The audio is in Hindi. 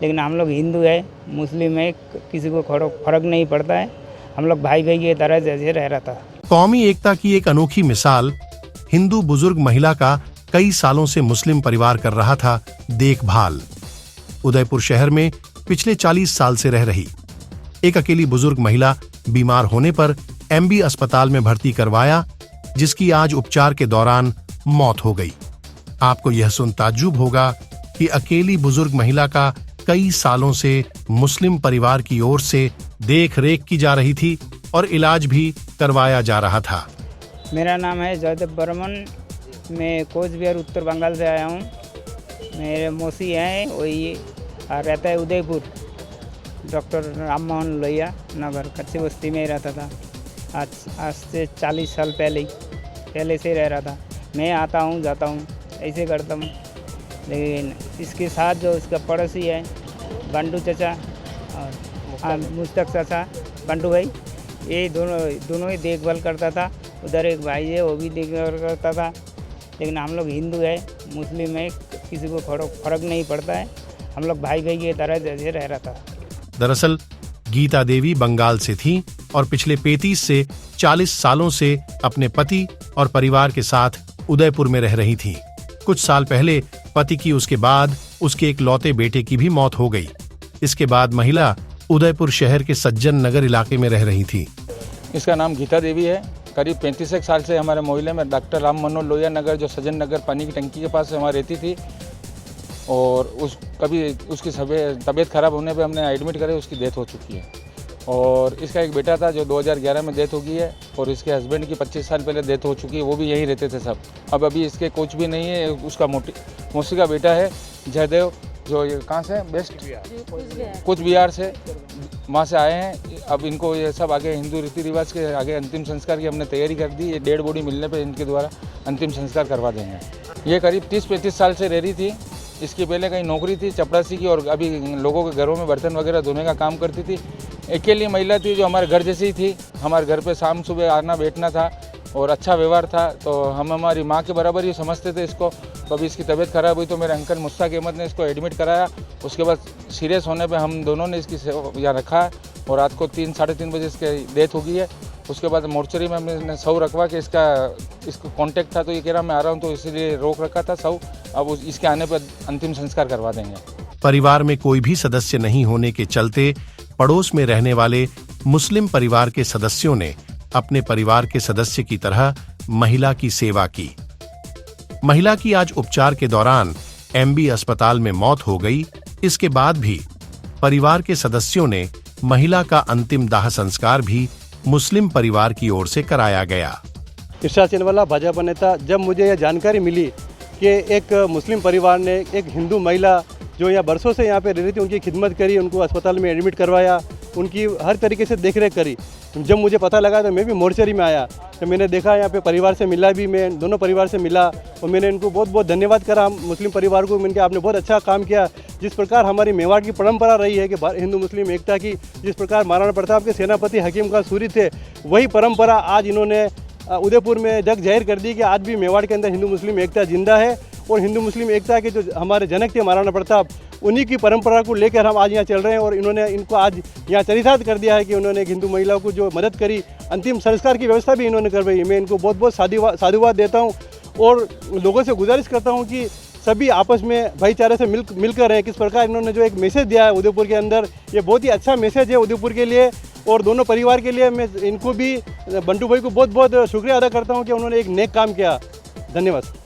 लेकिन हम लोग हिंदू है, मुस्लिम है, किसी को फर्क नहीं पड़ता है। हम लोग भाई भाई की तरह जैसे रह रहा था। कौमी एकता की एक अनोखी मिसाल हिंदू बुजुर्ग महिला का कई सालों से मुस्लिम परिवार कर रहा था देखभाल। उदयपुर शहर में पिछले 40 साल से रह रही एक अकेली बुजुर्ग महिला बीमार होने पर एमबी अस्पताल में भर्ती करवाया, जिसकी आज उपचार के दौरान मौत हो गई। आपको यह सुन ताज्जुब होगा कि अकेली बुजुर्ग महिला का कई सालों से मुस्लिम परिवार की ओर से देख रेख की जा रही थी और इलाज भी करवाया जा रहा था। मेरा नाम है जयदेव बर्मन, मैं कोच बिहार उत्तर बंगाल से आया हूँ। मेरे मौसी हैं, वही रहता है उदयपुर, डॉक्टर राम मोहन लोहिया नगर, कच्ची बस्ती में ही रहता था। आज से 40 साल पहले से रह रहा था। मैं आता हूँ जाता हूँ ऐसे करता हूँ। लेकिन इसके साथ जो इसका पड़ोसी है बंटू चाचा और मुश्ताक चाचा, बंटू भाई, ये दोनों ही देखभाल करता था। उधर एक भाई है, वो भी देखभाल करता था। लेकिन हम लोग हिंदू है, मुस्लिम है, किसी को फर्क नहीं पड़ता है। हम लोग भाई भाई की तरह जैसे रह रहा था। दरअसल गीता देवी बंगाल से थीं और पिछले 35 से 40 सालों से अपने पति और परिवार के साथ उदयपुर में रह रही थीं। कुछ साल पहले पति की, उसके बाद उसके एक लौते बेटे की भी मौत हो गई। इसके बाद महिला उदयपुर शहर के सज्जन नगर इलाके में रह रही थी। इसका नाम गीता देवी है। करीब 35 साल से हमारे मोहल्ले में डॉक्टर राम मनोहर लोहिया नगर, जो सज्जन नगर पानी की टंकी के पास वहाँ रहती थी। और कभी उसकी तबीयत खराब होने पे हमने एडमिट करे, उसकी डेथ हो चुकी है। और इसका एक बेटा था जो 2011 में डेथ हो गई है, और इसके हस्बैंड की 25 साल पहले डेथ हो चुकी है, वो भी यहीं रहते थे सब। अब अभी इसके कोच भी नहीं है। उसका मौसी का बेटा है जयदेव, जो ये कहाँ से कुछ बिहार से वहाँ से आए हैं। अब इनको ये सब आगे हिंदू रीति रिवाज के आगे अंतिम संस्कार की हमने तैयारी कर दी। ये डेड बॉडी मिलने पे इनके द्वारा अंतिम संस्कार करवा देंगे। ये करीब 30-35 साल से रह रही थी। इसकी पहले कहीं नौकरी थी चपरासी की, और अभी लोगों के घरों में बर्तन वगैरह धोने का काम करती थी। अकेली महिला थी जो हमारे घर जैसी थी। हमारे घर पे शाम सुबह आना बैठना था और अच्छा व्यवहार था, तो हम हमारी माँ के बराबर ही समझते थे इसको। तो अभी इसकी तबीयत खराब हुई तो मेरे अंकल मुश्ताक अहमद ने इसको एडमिट कराया। उसके बाद सीरियस होने पे हम दोनों ने इसकी यहाँ रखा है, और रात को 3-3:30 बजे इसकी डेथ हो गई है। उसके बाद मोर्चरी में हमने सौ रखवा के इसको कांटेक्ट था, तो ये कह रहा मैं आ रहा हूँ, तो इसीलिए रोक रखा था सौ। अब इसके आने पर अंतिम संस्कार करवा देंगे। परिवार में कोई भी सदस्य नहीं होने के चलते पड़ोस में रहने वाले मुस्लिम परिवार के सदस्यों ने अपने परिवार के सदस्य की तरह महिला की सेवा की। महिला की आज उपचार के दौरान एमबी अस्पताल में मौत हो गई। इसके बाद भी परिवार के सदस्यों ने महिला का अंतिम दाह संस्कार भी मुस्लिम परिवार की ओर से कराया गया। इरशाद चैनवाला भाजपा नेता, जब मुझे यह जानकारी मिली कि एक मुस्लिम परिवार ने एक हिंदू महिला जो यहाँ बरसों से यहाँ पे रह रही थी, उनकी खिदमत करी, उनको अस्पताल में एडमिट करवाया, उनकी हर तरीके से देखरेख करी। जब मुझे पता लगा तो मैं भी मोर्चरी में आया, तो मैंने देखा यहाँ पे परिवार से मिला भी, मैं दोनों परिवार से मिला, और मैंने इनको बहुत बहुत धन्यवाद करा मुस्लिम परिवार को। मैंने कहा आपने बहुत अच्छा काम किया। जिस प्रकार हमारी मेवाड़ की परंपरा रही है कि हिंदू मुस्लिम एकता की, जिस प्रकार महाराणा प्रताप के सेनापति हकीम खान सूरी थे, वही परंपरा आज इन्होंने उदयपुर में जग जाहिर कर दी कि आज भी मेवाड़ के अंदर हिंदू मुस्लिम एकता जिंदा है। और हिंदू मुस्लिम एकता के जो हमारे जनक थे महाराणा प्रताप, उन्हीं की परंपरा को लेकर हम आज यहाँ चल रहे हैं। और इन्होंने इनको आज यहाँ चरितार्थ कर दिया है कि उन्होंने हिंदू महिलाओं को जो मदद करी, अंतिम संस्कार की व्यवस्था भी इन्होंने करवाई। मैं इनको बहुत बहुत साधुवाद देता हूँ, और लोगों से गुजारिश करता हूँ कि सभी आपस में भाईचारे से मिलकर रहें। किस प्रकार इन्होंने जो एक मैसेज दिया है उदयपुर के अंदर, ये बहुत ही अच्छा मैसेज है उदयपुर के लिए और दोनों परिवार के लिए। मैं इनको भी, बंटू भाई को बहुत बहुत शुक्रिया अदा करता हूँ कि उन्होंने एक नेक काम किया। धन्यवाद।